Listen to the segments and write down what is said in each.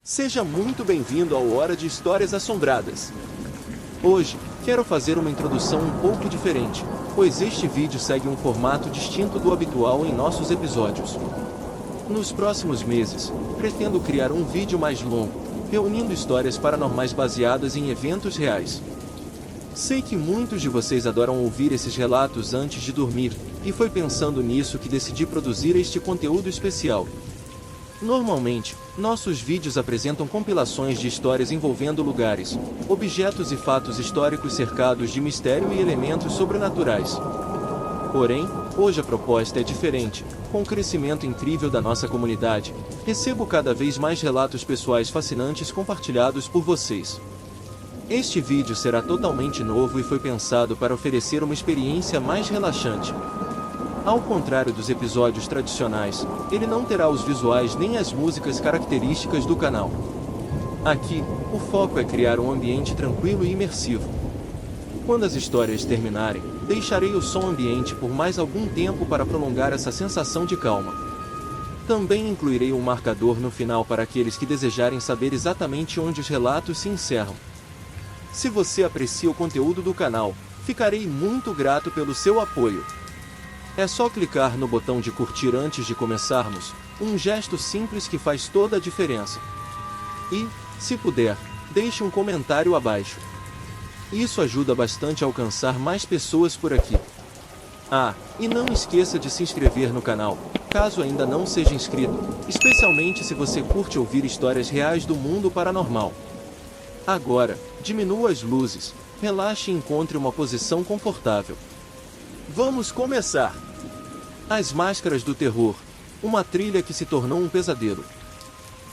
Seja muito bem-vindo ao Hora de Histórias Assombradas. Hoje, quero fazer uma introdução um pouco diferente, pois este vídeo segue um formato distinto do habitual em nossos episódios. Nos próximos meses, pretendo criar um vídeo mais longo, reunindo histórias paranormais baseadas em eventos reais. Sei que muitos de vocês adoram ouvir esses relatos antes de dormir, e foi pensando nisso que decidi produzir este conteúdo especial. Normalmente, nossos vídeos apresentam compilações de histórias envolvendo lugares, objetos e fatos históricos cercados de mistério e elementos sobrenaturais. Porém, hoje a proposta é diferente. Com o crescimento incrível da nossa comunidade, recebo cada vez mais relatos pessoais fascinantes compartilhados por vocês. Este vídeo será totalmente novo e foi pensado para oferecer uma experiência mais relaxante. Ao contrário dos episódios tradicionais, ele não terá os visuais nem as músicas características do canal. Aqui, o foco é criar um ambiente tranquilo e imersivo. Quando as histórias terminarem, deixarei o som ambiente por mais algum tempo para prolongar essa sensação de calma. Também incluirei um marcador no final para aqueles que desejarem saber exatamente onde os relatos se encerram. Se você aprecia o conteúdo do canal, ficarei muito grato pelo seu apoio. É só clicar no botão de curtir antes de começarmos, um gesto simples que faz toda a diferença. E, se puder, deixe um comentário abaixo. Isso ajuda bastante a alcançar mais pessoas por aqui. Ah, e não esqueça de se inscrever no canal, caso ainda não seja inscrito, especialmente se você curte ouvir histórias reais do mundo paranormal. Agora, diminua as luzes, relaxe e encontre uma posição confortável. Vamos começar! As Máscaras do Terror, uma trilha que se tornou um pesadelo.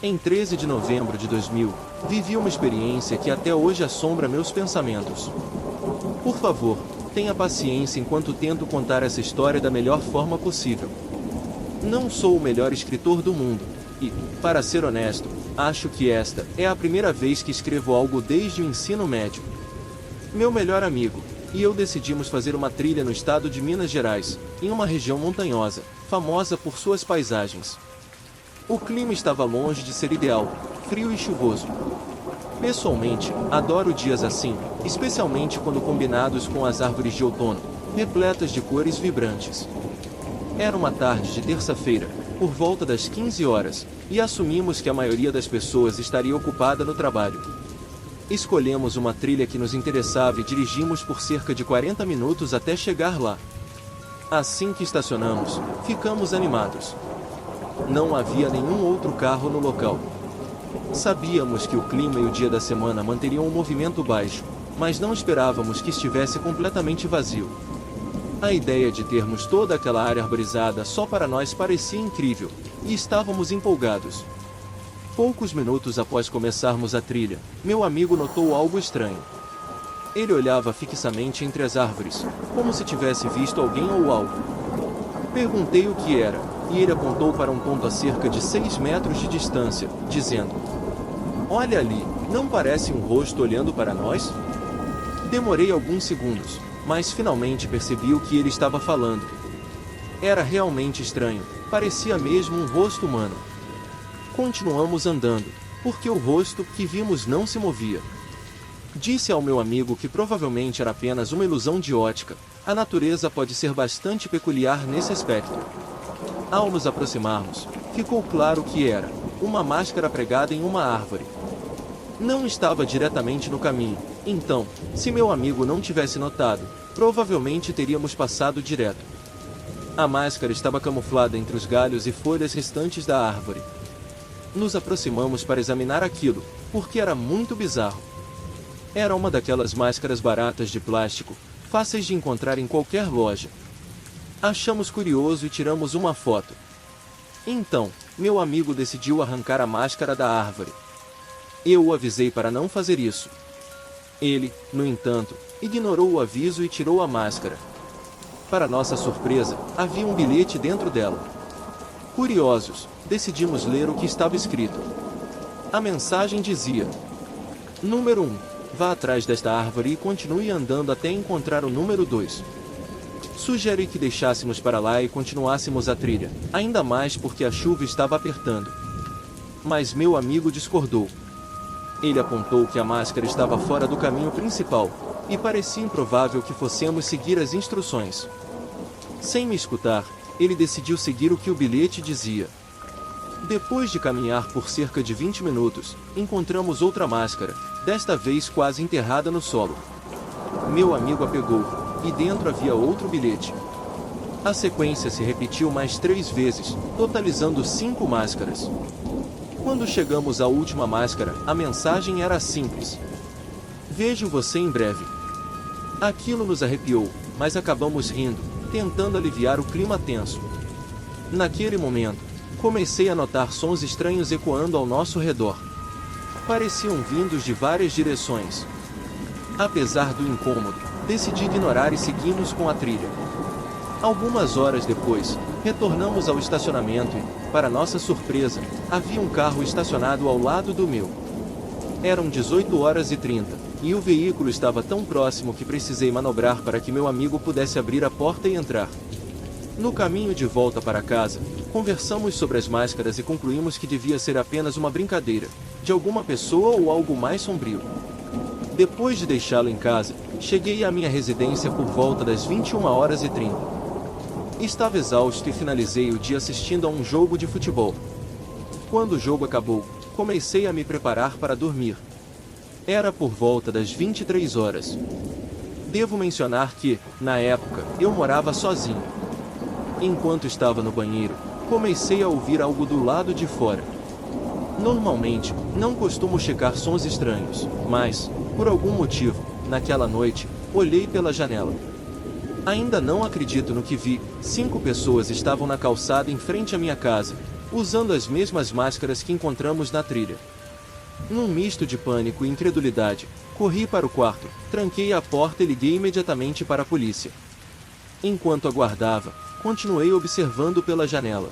Em 13 de novembro de 2000, vivi uma experiência que até hoje assombra meus pensamentos. Por favor, tenha paciência enquanto tento contar essa história da melhor forma possível. Não sou o melhor escritor do mundo, e, para ser honesto, acho que esta é a primeira vez que escrevo algo desde o ensino médio. Meu melhor amigo e eu decidimos fazer uma trilha no estado de Minas Gerais, em uma região montanhosa, famosa por suas paisagens. O clima estava longe de ser ideal, frio e chuvoso. Pessoalmente, adoro dias assim, especialmente quando combinados com as árvores de outono, repletas de cores vibrantes. Era uma tarde de terça-feira, por volta das 15 horas, e assumimos que a maioria das pessoas estaria ocupada no trabalho. Escolhemos uma trilha que nos interessava e dirigimos por cerca de 40 minutos até chegar lá. Assim que estacionamos, ficamos animados. Não havia nenhum outro carro no local. Sabíamos que o clima e o dia da semana manteriam um movimento baixo, mas não esperávamos que estivesse completamente vazio. A ideia de termos toda aquela área arborizada só para nós parecia incrível, e estávamos empolgados. Poucos minutos após começarmos a trilha, meu amigo notou algo estranho. Ele olhava fixamente entre as árvores, como se tivesse visto alguém ou algo. Perguntei o que era, e ele apontou para um ponto a cerca de 6 metros de distância, dizendo: "Olha ali, não parece um rosto olhando para nós?" Demorei alguns segundos, mas finalmente percebi o que ele estava falando. Era realmente estranho, parecia mesmo um rosto humano. Continuamos andando, porque o rosto que vimos não se movia. Disse ao meu amigo que provavelmente era apenas uma ilusão de ótica. A natureza pode ser bastante peculiar nesse aspecto. Ao nos aproximarmos, ficou claro que era uma máscara pregada em uma árvore. Não estava diretamente no caminho, então, se meu amigo não tivesse notado, provavelmente teríamos passado direto. A máscara estava camuflada entre os galhos e folhas restantes da árvore. Nos aproximamos para examinar aquilo, porque era muito bizarro. Era uma daquelas máscaras baratas de plástico, fáceis de encontrar em qualquer loja. Achamos curioso e tiramos uma foto. Então, meu amigo decidiu arrancar a máscara da árvore. Eu o avisei para não fazer isso. Ele, no entanto, ignorou o aviso e tirou a máscara. Para nossa surpresa, havia um bilhete dentro dela. Curiosos, decidimos ler o que estava escrito. A mensagem dizia: Número 1. Vá atrás desta árvore e continue andando até encontrar o número 2. Sugere que deixássemos para lá e continuássemos a trilha, ainda mais porque a chuva estava apertando. Mas meu amigo discordou. Ele apontou que a máscara estava fora do caminho principal, e parecia improvável que fossemos seguir as instruções. Sem me escutar, ele decidiu seguir o que o bilhete dizia. Depois de caminhar por cerca de 20 minutos, encontramos outra máscara, desta vez quase enterrada no solo. Meu amigo a pegou, e dentro havia outro bilhete. A sequência se repetiu mais 3 vezes, totalizando 5 máscaras. Quando chegamos à última máscara, a mensagem era simples: vejo você em breve. Aquilo nos arrepiou, mas acabamos rindo, tentando aliviar o clima tenso. Naquele momento, comecei a notar sons estranhos ecoando ao nosso redor. Pareciam vindos de várias direções. Apesar do incômodo, decidi ignorar e seguimos com a trilha. Algumas horas depois, retornamos ao estacionamento e, para nossa surpresa, havia um carro estacionado ao lado do meu. Eram 18h30, e o veículo estava tão próximo que precisei manobrar para que meu amigo pudesse abrir a porta e entrar. No caminho de volta para casa, conversamos sobre as máscaras e concluímos que devia ser apenas uma brincadeira, de alguma pessoa ou algo mais sombrio. Depois de deixá-lo em casa, cheguei à minha residência por volta das 21h30. Estava exausto e finalizei o dia assistindo a um jogo de futebol. Quando o jogo acabou, comecei a me preparar para dormir. Era por volta das 23 horas. Devo mencionar que, na época, eu morava sozinho. Enquanto estava no banheiro, comecei a ouvir algo do lado de fora. Normalmente, não costumo checar sons estranhos, mas, por algum motivo, naquela noite, olhei pela janela. Ainda não acredito no que vi. 5 pessoas estavam na calçada em frente à minha casa, usando as mesmas máscaras que encontramos na trilha. Num misto de pânico e incredulidade, corri para o quarto, tranquei a porta e liguei imediatamente para a polícia. Enquanto aguardava, continuei observando pela janela.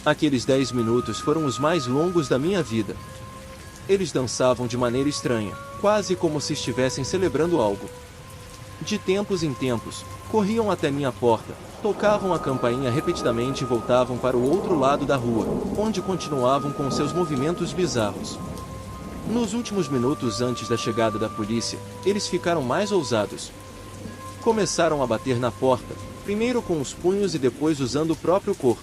Aqueles 10 minutos foram os mais longos da minha vida. Eles dançavam de maneira estranha, quase como se estivessem celebrando algo. De tempos em tempos, corriam até minha porta, tocavam a campainha repetidamente e voltavam para o outro lado da rua, onde continuavam com seus movimentos bizarros. Nos últimos minutos antes da chegada da polícia, eles ficaram mais ousados. Começaram a bater na porta, primeiro com os punhos e depois usando o próprio corpo.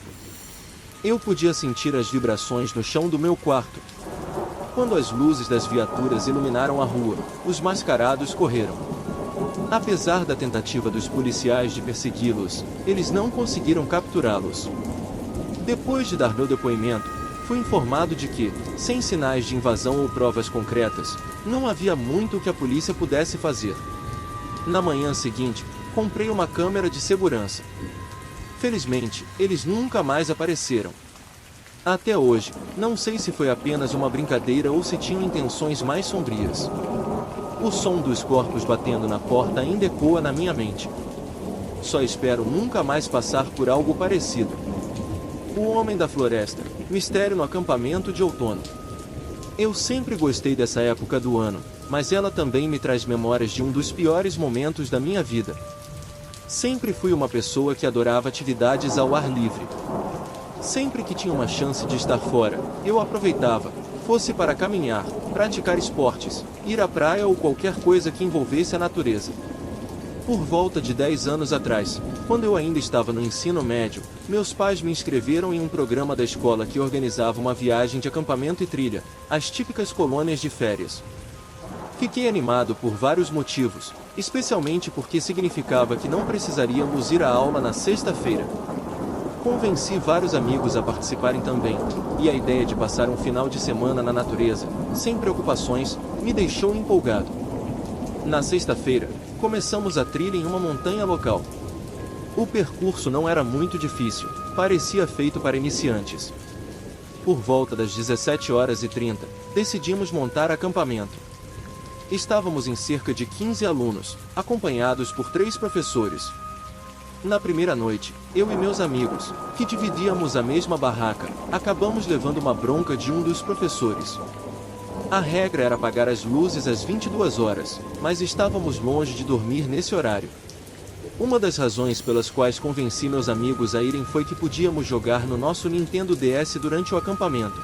Eu podia sentir as vibrações no chão do meu quarto. Quando as luzes das viaturas iluminaram a rua, os mascarados correram. Apesar da tentativa dos policiais de persegui-los, eles não conseguiram capturá-los. Depois de dar meu depoimento, fui informado de que, sem sinais de invasão ou provas concretas, não havia muito que a polícia pudesse fazer. Na manhã seguinte, comprei uma câmera de segurança. Felizmente, eles nunca mais apareceram. Até hoje, não sei se foi apenas uma brincadeira ou se tinham intenções mais sombrias. O som dos corpos batendo na porta ainda ecoa na minha mente. Só espero nunca mais passar por algo parecido. O Homem da Floresta, mistério no acampamento de outono. Eu sempre gostei dessa época do ano, mas ela também me traz memórias de um dos piores momentos da minha vida. Sempre fui uma pessoa que adorava atividades ao ar livre. Sempre que tinha uma chance de estar fora, eu aproveitava, fosse para caminhar, praticar esportes, ir à praia ou qualquer coisa que envolvesse a natureza. Por volta de 10 anos atrás, quando eu ainda estava no ensino médio, meus pais me inscreveram em um programa da escola que organizava uma viagem de acampamento e trilha, as típicas colônias de férias. Fiquei animado por vários motivos, especialmente porque significava que não precisaríamos ir à aula na sexta-feira. Convenci vários amigos a participarem também, e a ideia de passar um final de semana na natureza, sem preocupações, me deixou empolgado. Na sexta-feira, começamos a trilha em uma montanha local. O percurso não era muito difícil, parecia feito para iniciantes. Por volta das 17h30, decidimos montar acampamento. Estávamos em cerca de 15 alunos, acompanhados por 3 professores. Na primeira noite, eu e meus amigos, que dividíamos a mesma barraca, acabamos levando uma bronca de um dos professores. A regra era apagar as luzes às 22 horas, mas estávamos longe de dormir nesse horário. Uma das razões pelas quais convenci meus amigos a irem foi que podíamos jogar no nosso Nintendo DS durante o acampamento.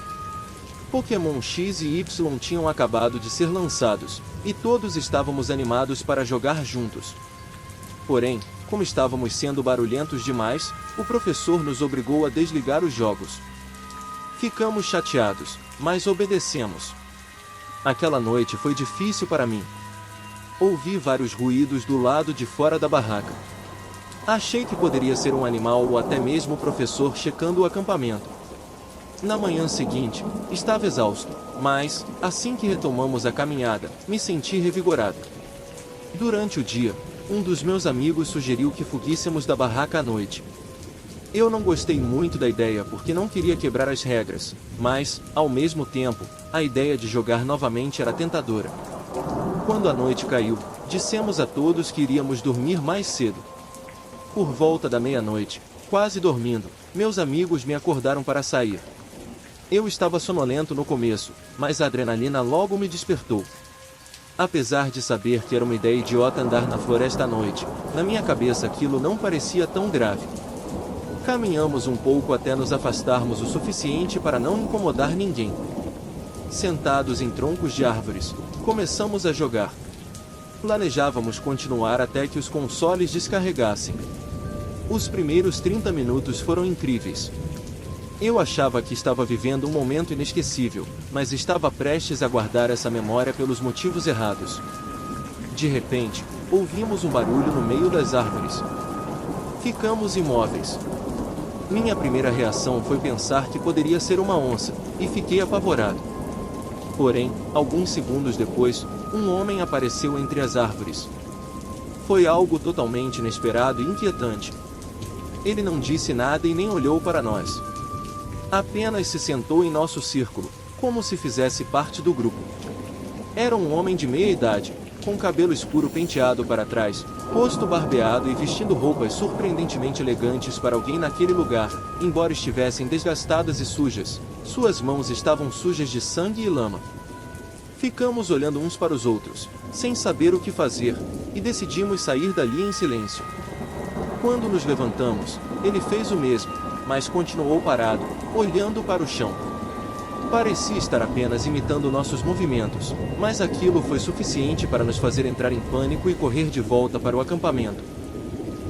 Pokémon X e Y tinham acabado de ser lançados, e todos estávamos animados para jogar juntos. Porém, como estávamos sendo barulhentos demais, o professor nos obrigou a desligar os jogos. Ficamos chateados, mas obedecemos. Aquela noite foi difícil para mim. Ouvi vários ruídos do lado de fora da barraca. Achei que poderia ser um animal ou até mesmo o professor checando o acampamento. Na manhã seguinte, estava exausto, mas, assim que retomamos a caminhada, me senti revigorado. Durante o dia, um dos meus amigos sugeriu que fugíssemos da barraca à noite. Eu não gostei muito da ideia porque não queria quebrar as regras, mas, ao mesmo tempo, a ideia de jogar novamente era tentadora. Quando a noite caiu, dissemos a todos que iríamos dormir mais cedo. Por volta da meia-noite, quase dormindo, meus amigos me acordaram para sair. Eu estava sonolento no começo, mas a adrenalina logo me despertou. Apesar de saber que era uma ideia idiota andar na floresta à noite, na minha cabeça aquilo não parecia tão grave. Caminhamos um pouco até nos afastarmos o suficiente para não incomodar ninguém. Sentados em troncos de árvores, começamos a jogar. Planejávamos continuar até que os consoles descarregassem. Os primeiros 30 minutos foram incríveis. Eu achava que estava vivendo um momento inesquecível, mas estava prestes a guardar essa memória pelos motivos errados. De repente, ouvimos um barulho no meio das árvores. Ficamos imóveis. Minha primeira reação foi pensar que poderia ser uma onça, e fiquei apavorado. Porém, alguns segundos depois, um homem apareceu entre as árvores. Foi algo totalmente inesperado e inquietante. Ele não disse nada e nem olhou para nós. Apenas se sentou em nosso círculo, como se fizesse parte do grupo. Era um homem de meia idade, com cabelo escuro penteado para trás, rosto barbeado e vestindo roupas surpreendentemente elegantes para alguém naquele lugar, embora estivessem desgastadas e sujas. Suas mãos estavam sujas de sangue e lama. Ficamos olhando uns para os outros, sem saber o que fazer, e decidimos sair dali em silêncio. Quando nos levantamos, ele fez o mesmo, mas continuou parado, olhando para o chão. Parecia estar apenas imitando nossos movimentos, mas aquilo foi suficiente para nos fazer entrar em pânico e correr de volta para o acampamento.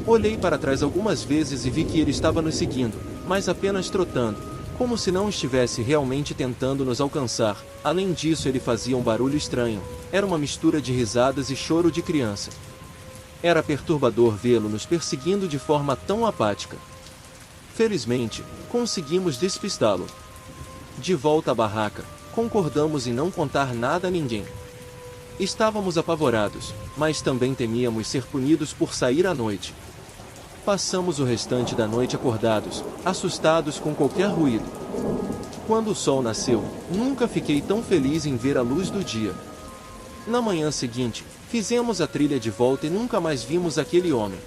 Olhei para trás algumas vezes e vi que ele estava nos seguindo, mas apenas trotando, como se não estivesse realmente tentando nos alcançar. Além disso, ele fazia um barulho estranho. Era uma mistura de risadas e choro de criança. Era perturbador vê-lo nos perseguindo de forma tão apática. Felizmente, conseguimos despistá-lo. De volta à barraca, concordamos em não contar nada a ninguém. Estávamos apavorados, mas também temíamos ser punidos por sair à noite. Passamos o restante da noite acordados, assustados com qualquer ruído. Quando o sol nasceu, nunca fiquei tão feliz em ver a luz do dia. Na manhã seguinte, fizemos a trilha de volta e nunca mais vimos aquele homem.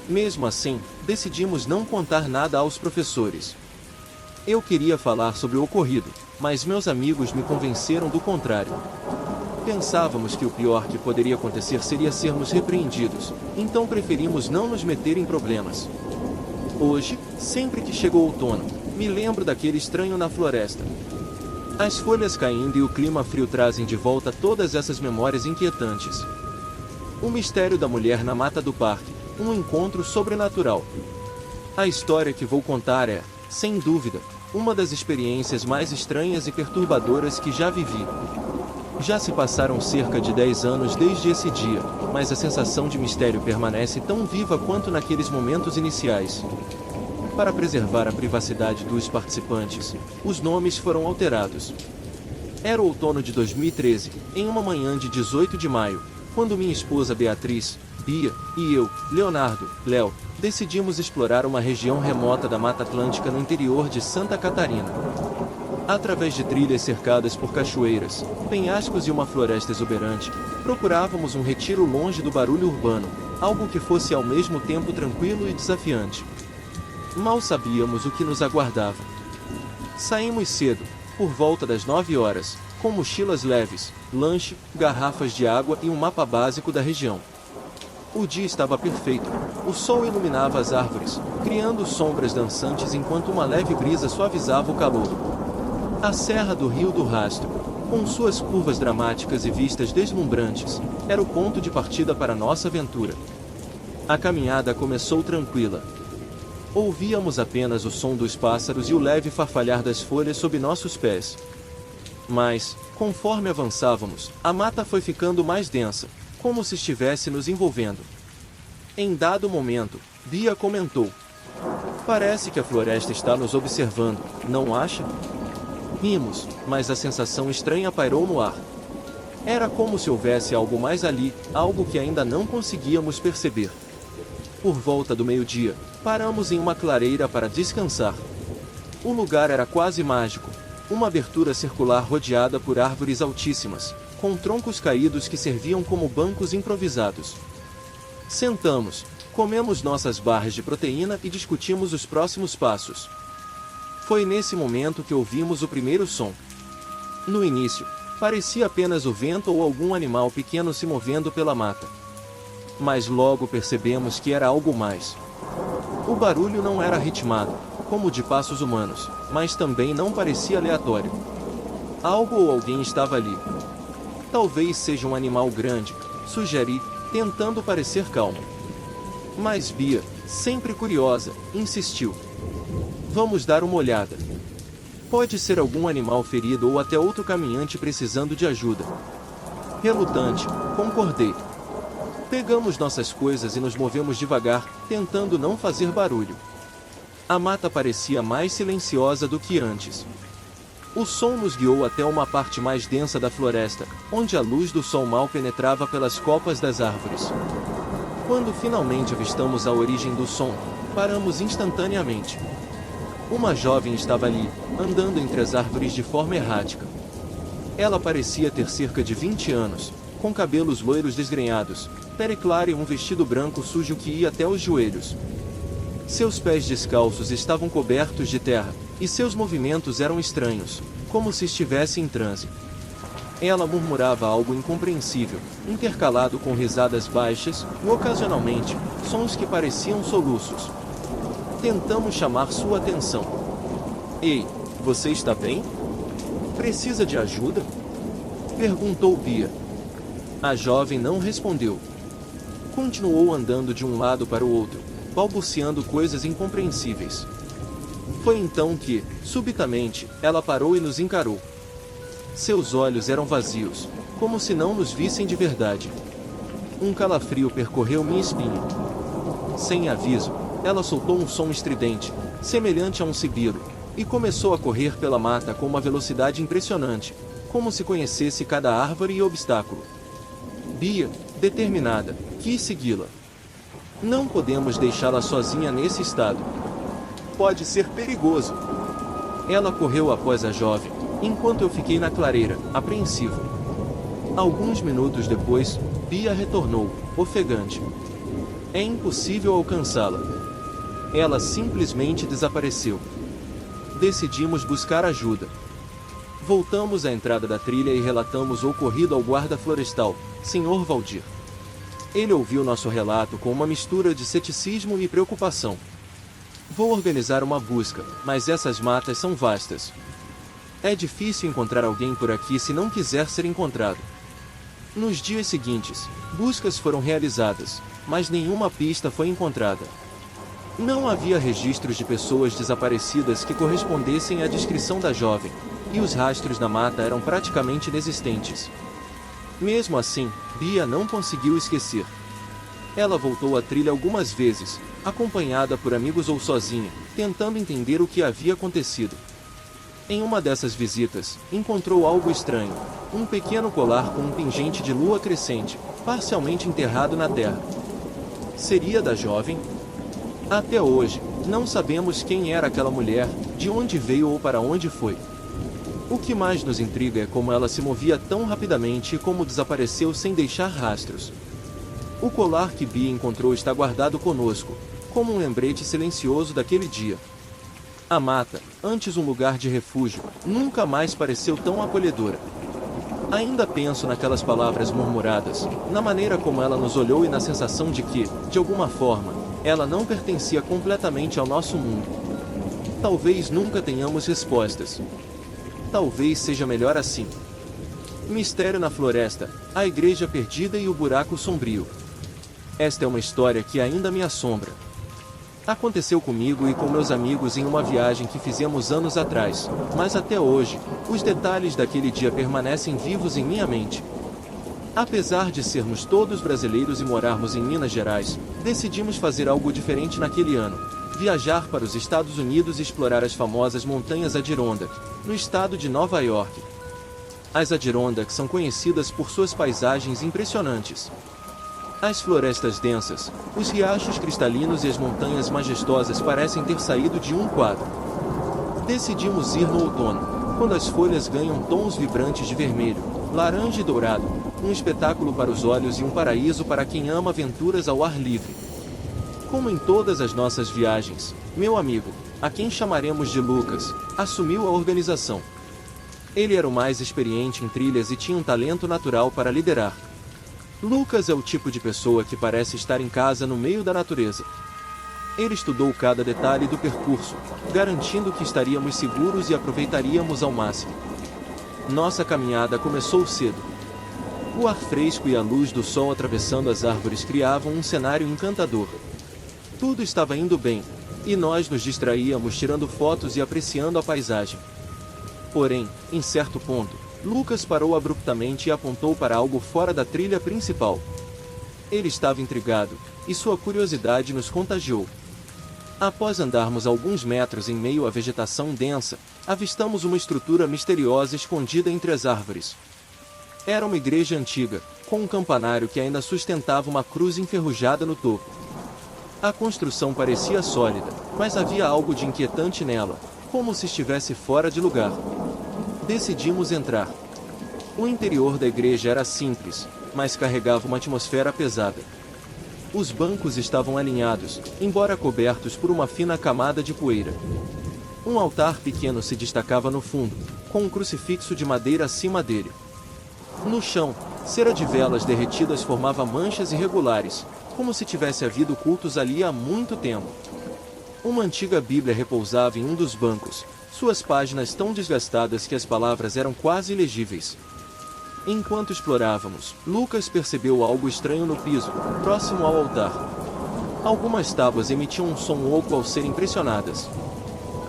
Mesmo assim, decidimos não contar nada aos professores. Eu queria falar sobre o ocorrido, mas meus amigos me convenceram do contrário. Pensávamos que o pior que poderia acontecer seria sermos repreendidos, então preferimos não nos meter em problemas. Hoje, sempre que chega o outono, me lembro daquele estranho na floresta. As folhas caindo e o clima frio trazem de volta todas essas memórias inquietantes. O mistério da mulher na mata do parque, um encontro sobrenatural. A história que vou contar é, sem dúvida, uma das experiências mais estranhas e perturbadoras que já vivi. Já se passaram cerca de 10 anos desde esse dia, mas a sensação de mistério permanece tão viva quanto naqueles momentos iniciais. Para preservar a privacidade dos participantes, os nomes foram alterados. Era o outono de 2013, em uma manhã de 18 de maio, quando minha esposa Beatriz, Bia, e eu, Leonardo, Léo, decidimos explorar uma região remota da Mata Atlântica no interior de Santa Catarina. Através de trilhas cercadas por cachoeiras, penhascos e uma floresta exuberante, procurávamos um retiro longe do barulho urbano, algo que fosse ao mesmo tempo tranquilo e desafiante. Mal sabíamos o que nos aguardava. Saímos cedo, por volta das 9 horas, com mochilas leves, lanche, garrafas de água e um mapa básico da região. O dia estava perfeito, o sol iluminava as árvores, criando sombras dançantes enquanto uma leve brisa suavizava o calor. A Serra do Rio do Rastro, com suas curvas dramáticas e vistas deslumbrantes, era o ponto de partida para nossa aventura. A caminhada começou tranquila. Ouvíamos apenas o som dos pássaros e o leve farfalhar das folhas sob nossos pés. Mas, conforme avançávamos, a mata foi ficando mais densa, como se estivesse nos envolvendo. Em dado momento, Bia comentou: "Parece que a floresta está nos observando, não acha?" Rimos, mas a sensação estranha pairou no ar. Era como se houvesse algo mais ali, algo que ainda não conseguíamos perceber. Por volta do meio-dia, paramos em uma clareira para descansar. O lugar era quase mágico, uma abertura circular rodeada por árvores altíssimas, com troncos caídos que serviam como bancos improvisados. Sentamos, comemos nossas barras de proteína e discutimos os próximos passos. Foi nesse momento que ouvimos o primeiro som. No início, parecia apenas o vento ou algum animal pequeno se movendo pela mata. Mas logo percebemos que era algo mais. O barulho não era ritmado, como o de passos humanos, mas também não parecia aleatório. Algo ou alguém estava ali. Talvez seja um animal grande, sugeri, tentando parecer calmo. Mas Bia, sempre curiosa, insistiu: "Vamos dar uma olhada. Pode ser algum animal ferido ou até outro caminhante precisando de ajuda." Relutante, concordei. Pegamos nossas coisas e nos movemos devagar, tentando não fazer barulho. A mata parecia mais silenciosa do que antes. O som nos guiou até uma parte mais densa da floresta, onde a luz do sol mal penetrava pelas copas das árvores. Quando finalmente avistamos a origem do som, paramos instantaneamente. Uma jovem estava ali, andando entre as árvores de forma errática. Ela parecia ter cerca de 20 anos, com cabelos loiros desgrenhados, pele clara e um vestido branco sujo que ia até os joelhos. Seus pés descalços estavam cobertos de terra, e seus movimentos eram estranhos, como se estivesse em transe. Ela murmurava algo incompreensível, intercalado com risadas baixas e, ocasionalmente, sons que pareciam soluços. Tentamos chamar sua atenção. "Ei, você está bem? Precisa de ajuda?" perguntou Bia. A jovem não respondeu. Continuou andando de um lado para o outro, balbuciando coisas incompreensíveis. Foi então que, subitamente, ela parou e nos encarou. Seus olhos eram vazios, como se não nos vissem de verdade. Um calafrio percorreu minha espinha. Sem aviso, ela soltou um som estridente, semelhante a um sibilo, e começou a correr pela mata com uma velocidade impressionante, como se conhecesse cada árvore e obstáculo. Bia, determinada, quis segui-la. Não podemos deixá-la sozinha nesse estado. Pode ser perigoso. Ela correu após a jovem, enquanto eu fiquei na clareira, apreensivo. Alguns minutos depois, Bia retornou, ofegante. É impossível alcançá-la. Ela simplesmente desapareceu. Decidimos buscar ajuda. Voltamos à entrada da trilha e relatamos o ocorrido ao guarda florestal, Sr. Valdir. Ele ouviu nosso relato com uma mistura de ceticismo e preocupação. "Vou organizar uma busca, mas essas matas são vastas. É difícil encontrar alguém por aqui se não quiser ser encontrado." Nos dias seguintes, buscas foram realizadas, mas nenhuma pista foi encontrada. Não havia registros de pessoas desaparecidas que correspondessem à descrição da jovem, e os rastros na mata eram praticamente inexistentes. Mesmo assim, Bia não conseguiu esquecer. Ela voltou à trilha algumas vezes, acompanhada por amigos ou sozinha, tentando entender o que havia acontecido. Em uma dessas visitas, encontrou algo estranho, um pequeno colar com um pingente de lua crescente, parcialmente enterrado na terra. Seria da jovem? Até hoje, não sabemos quem era aquela mulher, de onde veio ou para onde foi. O que mais nos intriga é como ela se movia tão rapidamente e como desapareceu sem deixar rastros. O colar que Bia encontrou está guardado conosco, como um lembrete silencioso daquele dia. A mata, antes um lugar de refúgio, nunca mais pareceu tão acolhedora. Ainda penso naquelas palavras murmuradas, na maneira como ela nos olhou e na sensação de que, de alguma forma, ela não pertencia completamente ao nosso mundo. Talvez nunca tenhamos respostas. Talvez seja melhor assim. Mistério na floresta, a igreja perdida e o buraco sombrio. Esta é uma história que ainda me assombra. Aconteceu comigo e com meus amigos em uma viagem que fizemos anos atrás, mas até hoje, os detalhes daquele dia permanecem vivos em minha mente. Apesar de sermos todos brasileiros e morarmos em Minas Gerais, decidimos fazer algo diferente naquele ano: viajar para os Estados Unidos e explorar as famosas Montanhas Adirondack, no estado de Nova York. As Adirondack são conhecidas por suas paisagens impressionantes. As florestas densas, os riachos cristalinos e as montanhas majestosas parecem ter saído de um quadro. Decidimos ir no outono, quando as folhas ganham tons vibrantes de vermelho, laranja e dourado, um espetáculo para os olhos e um paraíso para quem ama aventuras ao ar livre. Como em todas as nossas viagens, meu amigo, a quem chamaremos de Lucas, assumiu a organização. Ele era o mais experiente em trilhas e tinha um talento natural para liderar. Lucas é o tipo de pessoa que parece estar em casa no meio da natureza. Ele estudou cada detalhe do percurso, garantindo que estaríamos seguros e aproveitaríamos ao máximo. Nossa caminhada começou cedo. O ar fresco e a luz do sol atravessando as árvores criavam um cenário encantador. Tudo estava indo bem, e nós nos distraíamos tirando fotos e apreciando a paisagem. Porém, em certo ponto, Lucas parou abruptamente e apontou para algo fora da trilha principal. Ele estava intrigado, e sua curiosidade nos contagiou. Após andarmos alguns metros em meio à vegetação densa, avistamos uma estrutura misteriosa escondida entre as árvores. Era uma igreja antiga, com um campanário que ainda sustentava uma cruz enferrujada no topo. A construção parecia sólida, mas havia algo de inquietante nela, como se estivesse fora de lugar. Decidimos entrar. O interior da igreja era simples, mas carregava uma atmosfera pesada. Os bancos estavam alinhados, embora cobertos por uma fina camada de poeira. Um altar pequeno se destacava no fundo, com um crucifixo de madeira acima dele. No chão, cera de velas derretidas formava manchas irregulares, como se tivesse havido cultos ali há muito tempo. Uma antiga Bíblia repousava em um dos bancos, suas páginas tão desgastadas que as palavras eram quase ilegíveis. Enquanto explorávamos, Lucas percebeu algo estranho no piso, próximo ao altar. Algumas tábuas emitiam um som oco ao serem pressionadas.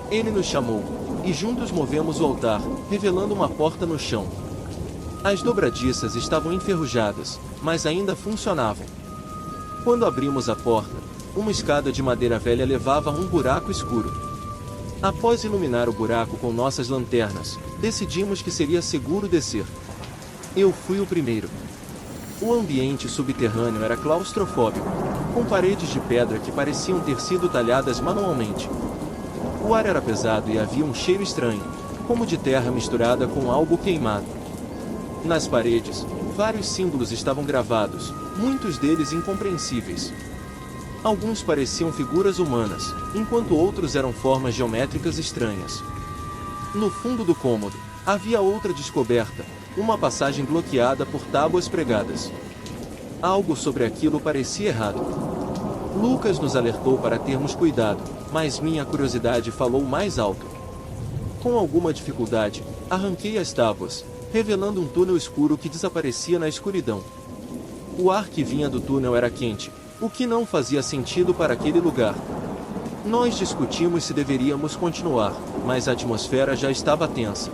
Ele nos chamou, e juntos movemos o altar, revelando uma porta no chão. As dobradiças estavam enferrujadas, mas ainda funcionavam. Quando abrimos a porta, uma escada de madeira velha levava a um buraco escuro. Após iluminar o buraco com nossas lanternas, decidimos que seria seguro descer. Eu fui o primeiro. O ambiente subterrâneo era claustrofóbico, com paredes de pedra que pareciam ter sido talhadas manualmente. O ar era pesado e havia um cheiro estranho, como de terra misturada com algo queimado. Nas paredes, vários símbolos estavam gravados, muitos deles incompreensíveis. Alguns pareciam figuras humanas, enquanto outros eram formas geométricas estranhas. No fundo do cômodo, havia outra descoberta, uma passagem bloqueada por tábuas pregadas. Algo sobre aquilo parecia errado. Lucas nos alertou para termos cuidado, mas minha curiosidade falou mais alto. Com alguma dificuldade, arranquei as tábuas, revelando um túnel escuro que desaparecia na escuridão. O ar que vinha do túnel era quente, o que não fazia sentido para aquele lugar. Nós discutimos se deveríamos continuar, mas a atmosfera já estava tensa.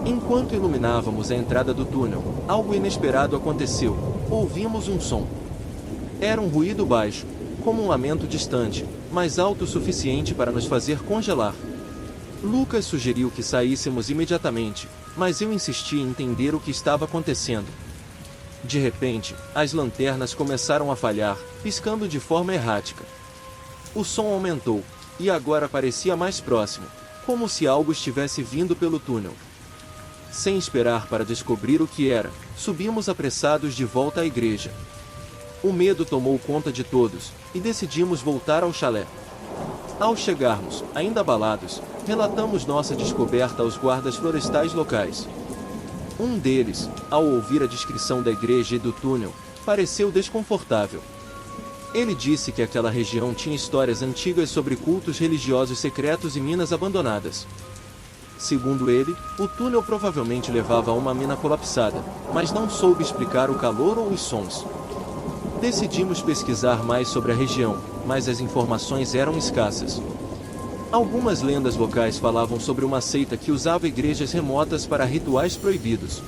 Enquanto iluminávamos a entrada do túnel, algo inesperado aconteceu. Ouvimos um som. Era um ruído baixo, como um lamento distante, mas alto o suficiente para nos fazer congelar. Lucas sugeriu que saíssemos imediatamente, mas eu insisti em entender o que estava acontecendo. De repente, as lanternas começaram a falhar, piscando de forma errática. O som aumentou, e agora parecia mais próximo, como se algo estivesse vindo pelo túnel. Sem esperar para descobrir o que era, subimos apressados de volta à igreja. O medo tomou conta de todos, e decidimos voltar ao chalé. Ao chegarmos, ainda abalados, relatamos nossa descoberta aos guardas florestais locais. Um deles, ao ouvir a descrição da igreja e do túnel, pareceu desconfortável. Ele disse que aquela região tinha histórias antigas sobre cultos religiosos secretos e minas abandonadas. Segundo ele, o túnel provavelmente levava a uma mina colapsada, mas não soube explicar o calor ou os sons. Decidimos pesquisar mais sobre a região, mas as informações eram escassas. Algumas lendas locais falavam sobre uma seita que usava igrejas remotas para rituais proibidos.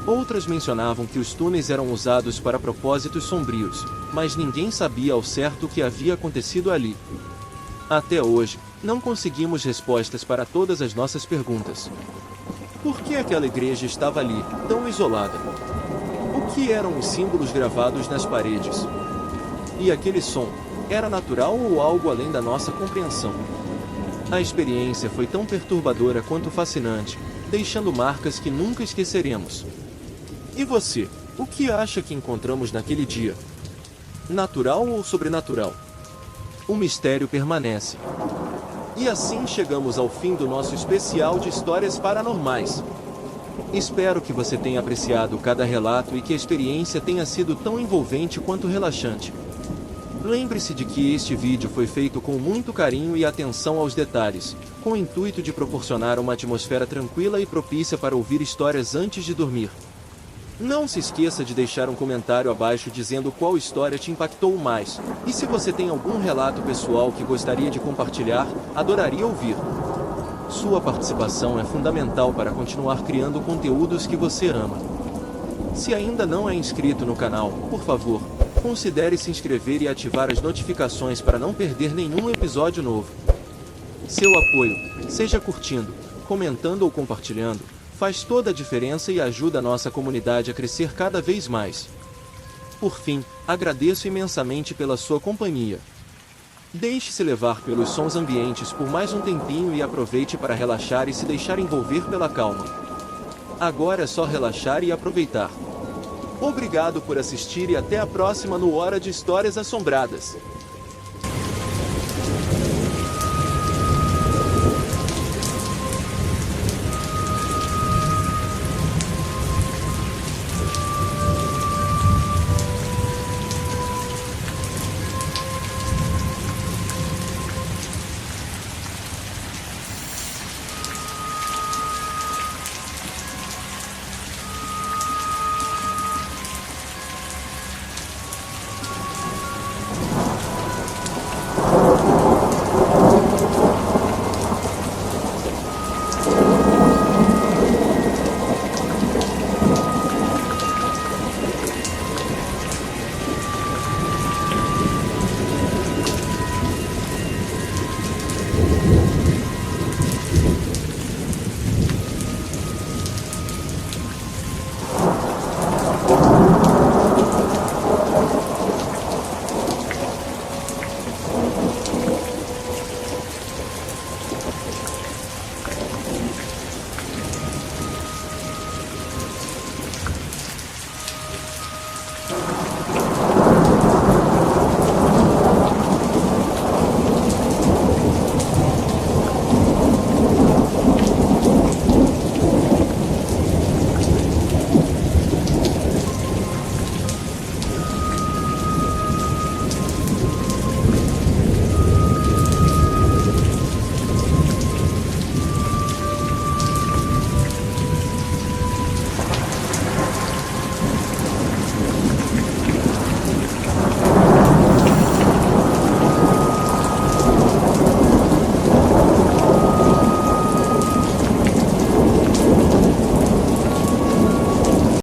Outras mencionavam que os túneis eram usados para propósitos sombrios, mas ninguém sabia ao certo o que havia acontecido ali. Até hoje, não conseguimos respostas para todas as nossas perguntas. Por que aquela igreja estava ali, tão isolada? O que eram os símbolos gravados nas paredes? E aquele som, era natural ou algo além da nossa compreensão? A experiência foi tão perturbadora quanto fascinante, deixando marcas que nunca esqueceremos. E você, o que acha que encontramos naquele dia? Natural ou sobrenatural? O mistério permanece. E assim chegamos ao fim do nosso especial de histórias paranormais. Espero que você tenha apreciado cada relato e que a experiência tenha sido tão envolvente quanto relaxante. Lembre-se de que este vídeo foi feito com muito carinho e atenção aos detalhes, com o intuito de proporcionar uma atmosfera tranquila e propícia para ouvir histórias antes de dormir. Não se esqueça de deixar um comentário abaixo dizendo qual história te impactou mais, e se você tem algum relato pessoal que gostaria de compartilhar, adoraria ouvir. Sua participação é fundamental para continuar criando conteúdos que você ama. Se ainda não é inscrito no canal, por favor, considere se inscrever e ativar as notificações para não perder nenhum episódio novo. Seu apoio, seja curtindo, comentando ou compartilhando, faz toda a diferença e ajuda a nossa comunidade a crescer cada vez mais. Por fim, agradeço imensamente pela sua companhia. Deixe-se levar pelos sons ambientes por mais um tempinho e aproveite para relaxar e se deixar envolver pela calma. Agora é só relaxar e aproveitar. Obrigado por assistir e até a próxima no Hora de Histórias Assombradas.